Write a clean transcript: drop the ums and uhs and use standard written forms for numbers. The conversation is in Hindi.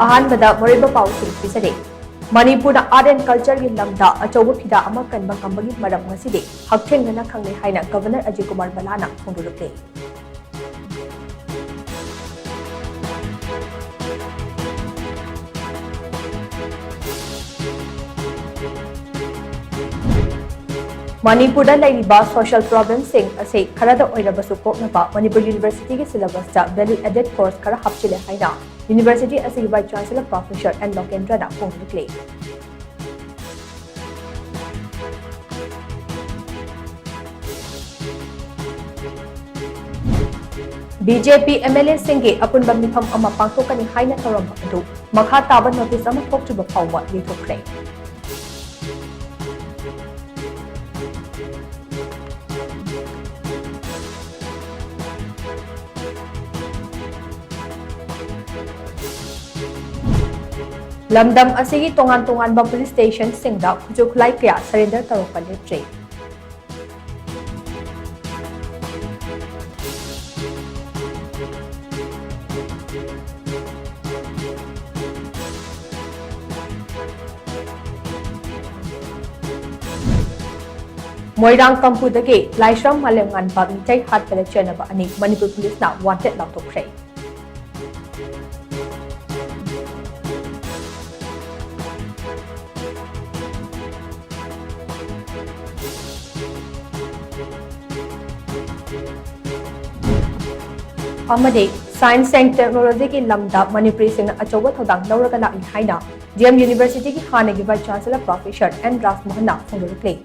अहानबदा मरिबा पाउसिंग पिसरे मणिपुर आर्ट एंड कल्चर की लमदा अचौब फिदा अमा कनबा कंबगी मरम ngaside हक्थेंगना खंगले हाइना गवर्नर अजय कुमार बलाना फोंदुलुके मणिपुर लेरिबा सोशल प्रॉब्लम्स सिंग असे खरदा ओइरबसु कोकनबा मणिपुर यूनिवर्सिटी के सिलेबस ता वैल्यू एडेड कोर्स खरा हपचिले हाइना यूनिवर्सिटी असे वाइस चांसलर प्रोफेसर एन लोकेंद्रना फोंदुलुके बीजेपी एमएलए सिंगे अपुनबा मिफम अमा पांगथोकनी हाइना तौरम अदु मखा ताबा नोटिस अमा थोकचुबा फाउवा लेथोखरे लमदम असिगी तोंगान तोंगान पुलिस स्टेशन सिंगदा खुजुखलाई कया सरेंडर तौरपा लेप्रे मोइरांग कंपुदगे लाइश्रम मालेंगान मिठै हातपले चेनबा अनि मणिपुर पुलिसना वांटेड लाउथोखरे साइंस एंड टेक्नोलॉजी की लमदा मणिपुरी सिंह अचौब थौदांग लौरगा लाइ हाइना डीएम यूनिवर्सिटी की हानेगी vice chancellor professor N Rajmohan फोंदुलुके